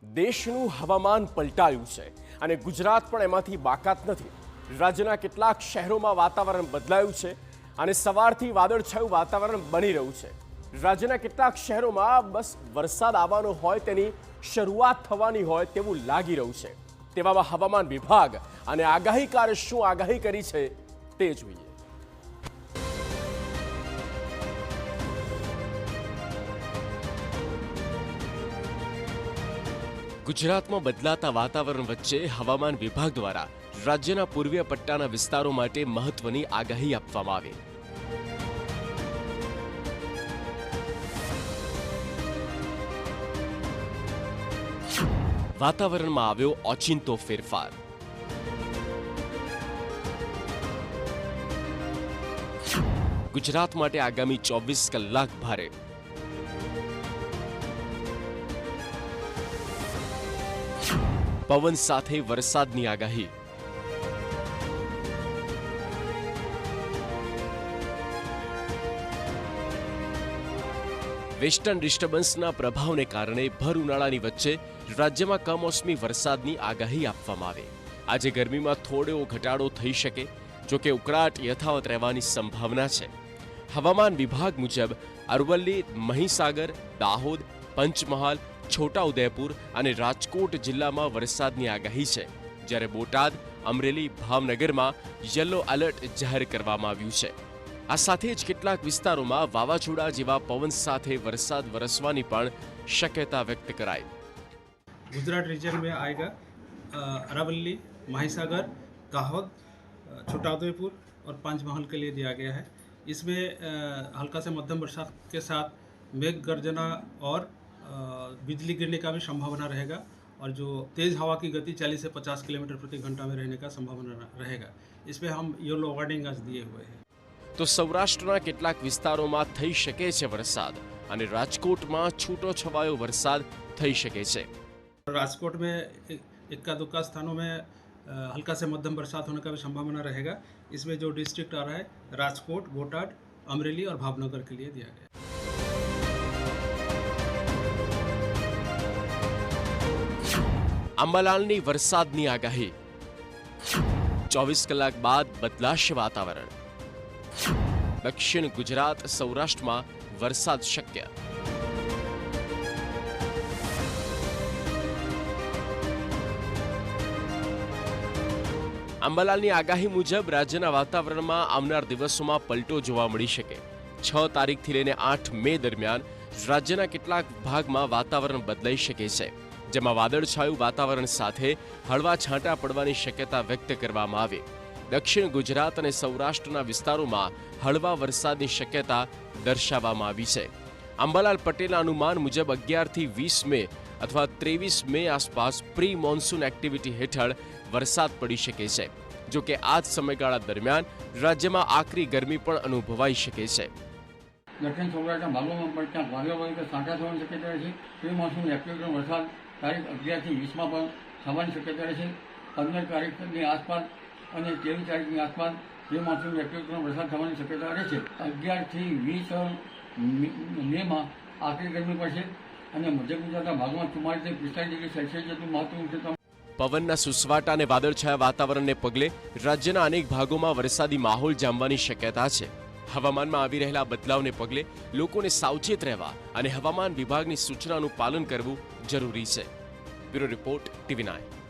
દેશનું હવામાન પલટાયું છે અને ગુજરાત પણ એમાંથી બાકાત નથી. રાજ્યના કેટલાક શહેરોમાં વાતાવરણ બદલાયું છે અને સવારથી વાદળછાયું વાતાવરણ બની રહ્યું છે. રાજ્યના કેટલાક શહેરોમાં બસ વરસાદ આવવાનો હોય તેની શરૂઆત થવાની હોય તેવું લાગી રહ્યું છે. તેવામાં હવામાન વિભાગ અને આગાહીકારે શું આગાહી કરી છે તે જોઈએ. ગુજરાતમાં બદલાતા વાતાવરણ વચ્ચે હવામાન વિભાગ દ્વારા રાજ્યના પૂર્વીય પટ્ટાના વિસ્તારો માટે મહત્વની આગાહી આપવામાં આવી. વાતાવરણમાં આવ્યો ઓચિંતો ફેરફાર. ગુજરાત માટે આગામી 24 કલાક ભારે. પવન સાથે વરસાદની આગાહી. વેસ્ટર્ન ડિસ્ટર્બન્સના પ્રભાવને કારણે ભર ઉનાળાની વચ્ચે રાજ્યમાં કમોસમી વરસાદની આગાહી આપવામાં આવી. આજે ગરમીમાં થોડો ઘટાડો થઈ શકે, જો કે ઉકળાટ યથાવત રહેવાની સંભાવના છે. હવામાન વિભાગ મુજબ અરવલ્લી, મહીસાગર, દાહોદ, પંચમહાલ, છોટાઉદેપુર અને રાજકોટ જિલ્લામાં વરસાદની આગાહી છે, જ્યારે બોટાદ, અમરેલી, ભાવનગરમાં યલો એલર્ટ જાહેર કરવામાં આવ્યું છે. આ સાથે જ કેટલાક વિસ્તારોમાં વાવાઝોડા જેવા પવન સાથે વરસાદ વરસવાની પણ શક્યતા વ્યક્ત કરાઈ. गुजरात रीजन में आएगा अरावली, महासागर, दाहोद, छोटाउदेपुर और पंचमहल के लिए दिया गया है. इसमें हल्का से मध्यम बरसात के साथ मेघ गर्जना और बिजली गिरने का भी संभावना रहेगा और जो तेज़ हवा की गति 40 से 50 किलोमीटर प्रति घंटा में रहने का संभावना रहेगा. इसमें हम येलो वार्निंग आज दिए हुए हैं. તો સૌરાષ્ટ્રના કેટલાક વિસ્તારોમાં થઈ શકે છે વરસાદ અને રાજકોટમાં છૂટો છવાયો વરસાદ થઈ શકે છે. राजकोट में इक्का दुक्का स्थानों में हल्का से मध्यम बरसात होने का भी संभावना रहेगा. इसमें जो डिस्ट्रिक्ट आ रहा है राजकोट, बोटाद, अमरेली और भावनगर के लिए दिया गया है. અંબાલાલની વરસાદની આગાહી. 24 કલાક બાદ બદલાશે વાતાવરણ. દક્ષિણ ગુજરાત, સૌરાષ્ટ્રમાં વરસાદ શક્ય. અંબાલાલની આગાહી મુજબ રાજ્યના વાતાવરણમાં આવનાર દિવસોમાં પલટો જોવા મળી શકે. 6 તારીખથી લઈને 8 મે દરમિયાન રાજ્યના કેટલાક ભાગમાં વાતાવરણ બદલાઈ શકે છે, જેમાં વાદળછાયું વાતાવરણ સાથે હળવા છાંટા પડવાની શક્યતા વ્યક્ત કરવામાં આવી. દક્ષિણ ગુજરાત અને સૌરાષ્ટ્રના વિસ્તારોમાં હળવા વરસાદની શક્યતા દર્શાવવામાં આવી છે. અંબાલાલ પટેલના અનુમાન મુજબ 11 થી 20 મે અથવા 23 મે આસપાસ પ્રી મોન્સૂન એક્ટિવિટી હેઠળ વરસાદ પડી શકે છે. જો કે આ જ સમયગાળા દરમિયાન રાજ્યમાં આકરી ગરમી પણ અનુભવાઈ શકે છે. દક્ષિણ સૌરાષ્ટ્રના ભાગોમાં પણ ક્યાંક વાદળવાળી કે છાંટા થવાની શક્યતા રહેશે. પ્રી મોન્સૂન એક્ટિવિટીનો વરસાદ તારીખ 11 થી 20માં પણ થવાની શક્યતા રહેશે. 15 તારીખની આસપાસ અને 23 તારીખની આસપાસ પ્રી મોન્સૂન એક્ટિવિટીનો વરસાદ થવાની શક્યતા રહેશે. 11 થી 20 મેમાં આકરી ગરમી પડશે અને મધ્ય ગુજરાતના ભાગમાં 44 થી 45 ડિગ્રી સેલ્સિયસ જેટલું મહત્તમ ઉષ્ણતા. પવનના સુસવાટા અને વાદળછાયા વાતાવરણને પગલે રાજ્યના અનેક ભાગોમાં વરસાદી માહોલ જામવાની શક્યતા છે. હવામાનમાં આવી રહેલા બદલાવને પગલે લોકોને સાવચેત રહેવા અને હવામાન વિભાગની સૂચનાનું પાલન કરવું જરૂરી છે. Bureau report, TV9.